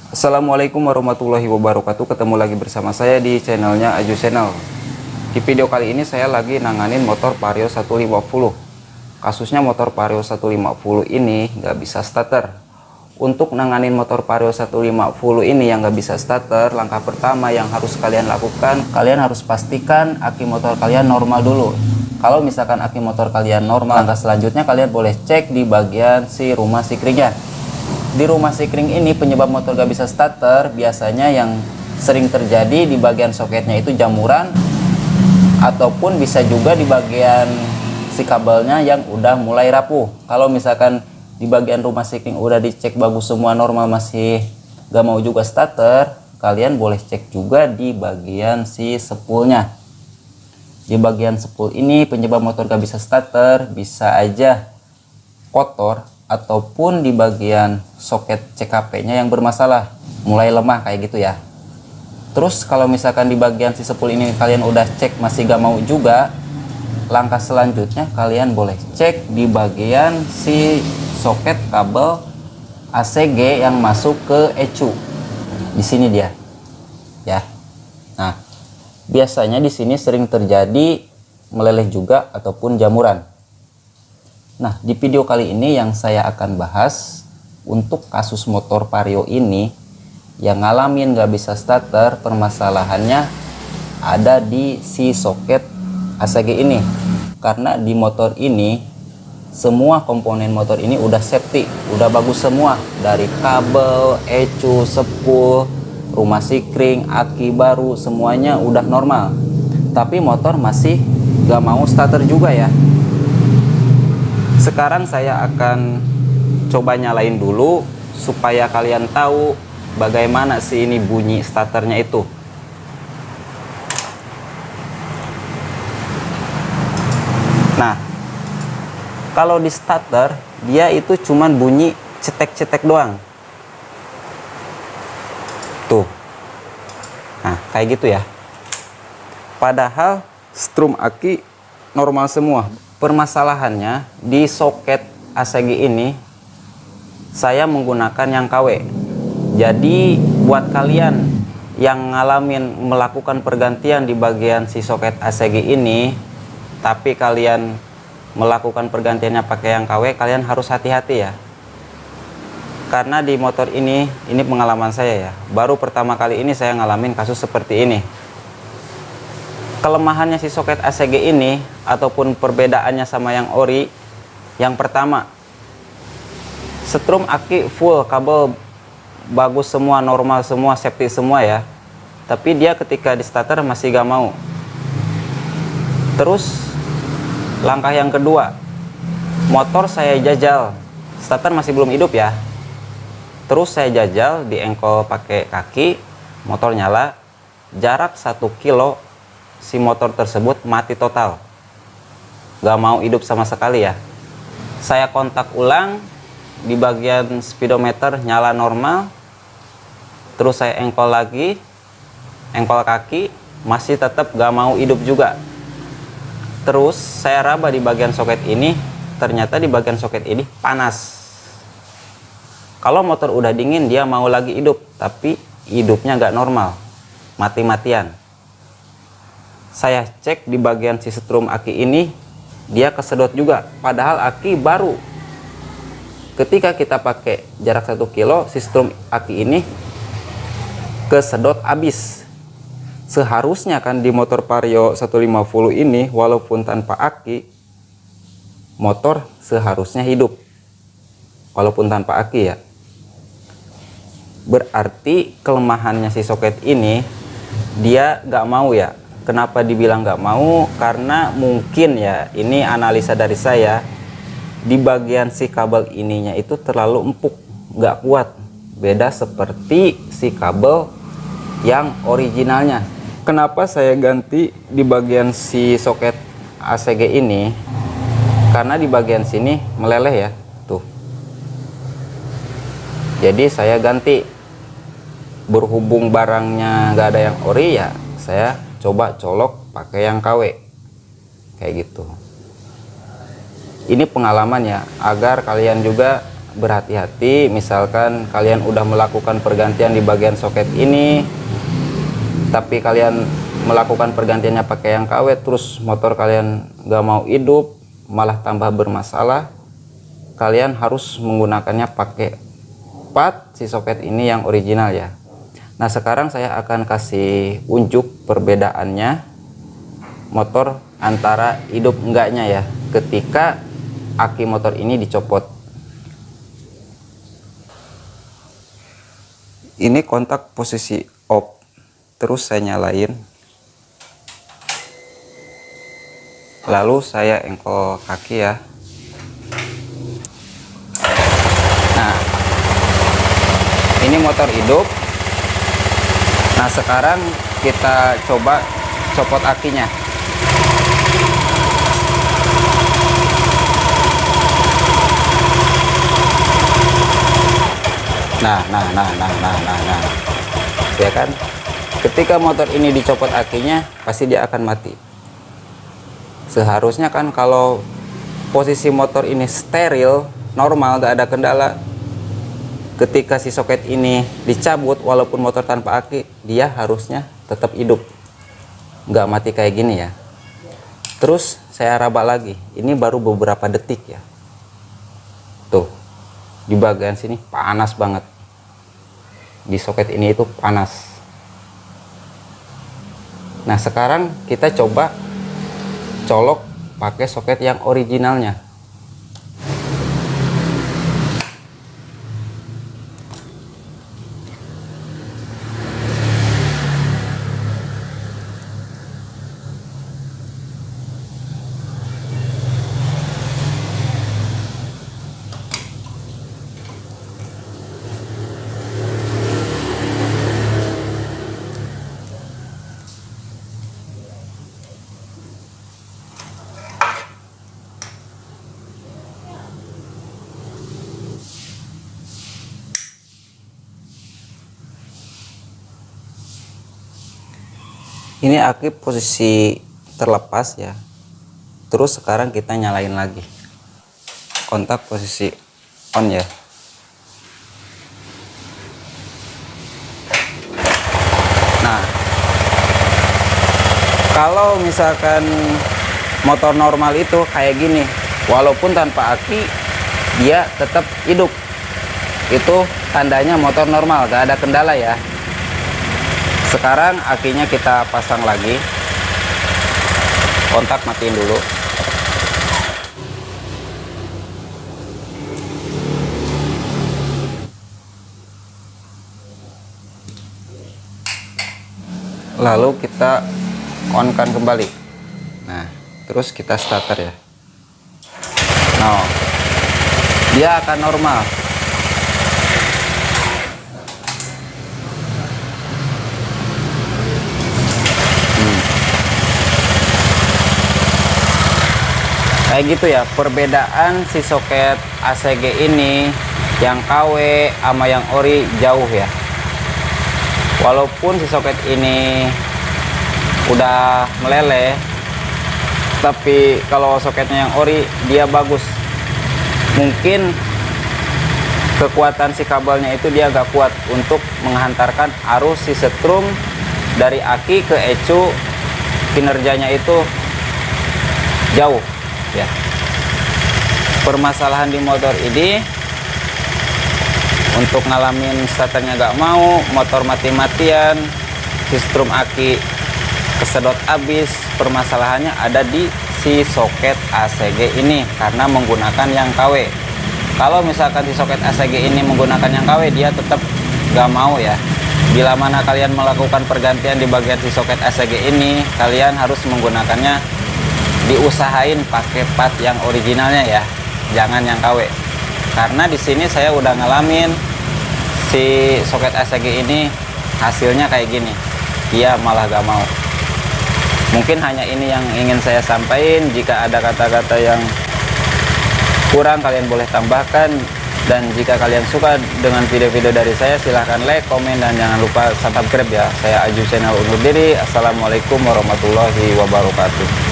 Assalamualaikum warahmatullahi wabarakatuh. Ketemu lagi bersama saya di channelnya Aju Channel. Di video kali ini saya lagi nanganin motor Vario 150. Kasusnya motor Vario 150 ini nggak bisa starter. Untuk nanganin motor Vario 150 ini yang nggak bisa starter, langkah pertama yang harus kalian lakukan, kalian harus pastikan aki motor kalian normal dulu. Kalau misalkan aki motor kalian normal, langkah selanjutnya kalian boleh cek di bagian si rumah sikringnya. Di rumah sikring ini penyebab motor gak bisa starter biasanya yang sering terjadi di bagian soketnya itu jamuran, ataupun bisa juga di bagian si kabelnya yang udah mulai rapuh. Kalau misalkan di bagian rumah sikring udah dicek bagus semua normal masih gak mau juga starter, kalian boleh cek juga di bagian si spoolnya. Di bagian spool ini penyebab motor gak bisa starter bisa aja kotor, ataupun di bagian soket CKP-nya yang bermasalah, mulai lemah kayak gitu ya. Terus kalau misalkan di bagian si spool ini kalian udah cek masih gak mau juga, langkah selanjutnya kalian boleh cek di bagian si soket kabel ACG yang masuk ke ECU. Di sini dia, ya. Nah, biasanya di sini sering terjadi meleleh juga ataupun jamuran. Nah, di video kali ini yang saya akan bahas untuk kasus motor Vario ini yang ngalamin gak bisa starter, permasalahannya ada di si soket ACG ini. Karena di motor ini semua komponen motor ini udah safety, udah bagus semua, dari kabel, ECU, spool, rumah sikring, aki baru, semuanya udah normal. Tapi motor masih gak mau starter juga ya. Sekarang saya akan coba nyalain dulu supaya kalian tahu bagaimana sih ini bunyi starternya itu. Nah, kalau di starter dia itu cuman bunyi cetek-cetek doang. Tuh. Nah, kayak gitu ya. Padahal strum aki normal semua. Permasalahannya di soket ACG ini saya menggunakan yang KW. Jadi buat kalian yang ngalamin melakukan pergantian di bagian si soket ACG ini, tapi kalian melakukan pergantiannya pakai yang KW, kalian harus hati-hati ya. Karena di motor ini pengalaman saya ya. Baru pertama kali ini saya ngalamin kasus seperti ini. Kelemahannya si soket ACG ini ataupun perbedaannya sama yang ori, yang pertama, strum aki full, kabel bagus semua, normal semua, safety semua ya, tapi dia ketika di starter masih gak mau. Terus langkah yang kedua, motor saya jajal, starter masih belum hidup ya, terus saya jajal di engkol pakai kaki, motor nyala, jarak 1 kilo si motor tersebut mati total, gak mau hidup sama sekali ya. Saya kontak ulang, di bagian speedometer nyala normal, terus saya engkol lagi, engkol kaki, masih tetap gak mau hidup juga. Terus saya raba di bagian soket ini, ternyata di bagian soket ini panas. Kalau motor udah dingin dia mau lagi hidup, tapi hidupnya gak normal, mati-matian. Saya cek di bagian si strum aki ini, dia kesedot juga, padahal aki baru. Ketika kita pakai jarak 1 kilo, si strum aki ini kesedot habis. Seharusnya kan di motor Vario 150 ini, walaupun tanpa aki, motor seharusnya hidup, walaupun tanpa aki ya. Berarti kelemahannya si soket ini, dia gak mau ya. Kenapa dibilang nggak mau? Karena mungkin ya, ini analisa dari saya, di bagian si kabel ininya itu terlalu empuk, nggak kuat. Beda seperti si kabel yang originalnya. Kenapa saya ganti di bagian si soket ACG ini? Karena di bagian sini meleleh ya, tuh. Jadi saya ganti. Berhubung barangnya nggak ada yang ori ya, saya coba colok pakai yang KW kayak gitu. Ini pengalaman ya, agar kalian juga berhati-hati. Misalkan kalian udah melakukan pergantian di bagian soket ini, tapi kalian melakukan pergantiannya pakai yang KW, terus motor kalian gak mau hidup, malah tambah bermasalah, kalian harus menggunakannya pakai part si soket ini yang original ya. Nah, sekarang saya akan kasih unjuk perbedaannya motor antara hidup enggaknya ya ketika aki motor ini dicopot. Ini kontak posisi off, terus saya nyalain, lalu saya engkol kaki ya. Nah, ini motor hidup. Nah, sekarang kita coba copot akinya. Nah, ya kan? Ketika motor ini dicopot akinya, pasti dia akan mati. Seharusnya kan kalau posisi motor ini steril, normal, gak ada kendala, ketika si soket ini dicabut, walaupun motor tanpa aki, dia harusnya tetap hidup, nggak mati kayak gini ya. Terus saya raba lagi, ini baru beberapa detik ya. Tuh, di bagian sini panas banget, di soket ini itu panas. Nah, sekarang kita coba colok pakai soket yang originalnya. Ini aki posisi terlepas ya. Terus sekarang kita nyalain lagi, kontak posisi on ya. Nah, kalau misalkan motor normal itu kayak gini, walaupun tanpa aki dia tetap hidup, itu tandanya motor normal, gak ada kendala ya. Sekarang akinya kita pasang lagi, kontak matiin dulu. Lalu kita on-kan kembali. Nah, terus kita starter ya. Nah, dia akan normal. Kayak gitu ya perbedaan si soket ACG ini, yang KW sama yang ori jauh ya. Walaupun si soket ini udah meleleh, tapi kalau soketnya yang ori dia bagus. Mungkin kekuatan si kabelnya itu dia agak kuat untuk menghantarkan arus si setrum dari aki ke ecu, kinerjanya itu jauh ya. Permasalahan di motor ini, untuk ngalamin starternya gak mau, motor mati-matian, sistem aki kesedot habis, permasalahannya ada di si soket ACG ini karena menggunakan yang KW. Kalau misalkan si soket ACG ini menggunakan yang KW, dia tetap gak mau ya. Bila mana kalian melakukan pergantian di bagian si soket ACG ini, kalian harus menggunakannya, diusahain pakai part yang originalnya ya, jangan yang KW. Karena di sini saya udah ngalamin si soket ACG ini hasilnya kayak gini, dia malah gak mau. Mungkin hanya ini yang ingin saya sampaikan. Jika ada kata-kata yang kurang, kalian boleh tambahkan. Dan jika kalian suka dengan video-video dari saya, silahkan like, komen, dan jangan lupa subscribe ya. Saya Aju Channel undur diri. Assalamualaikum warahmatullahi wabarakatuh.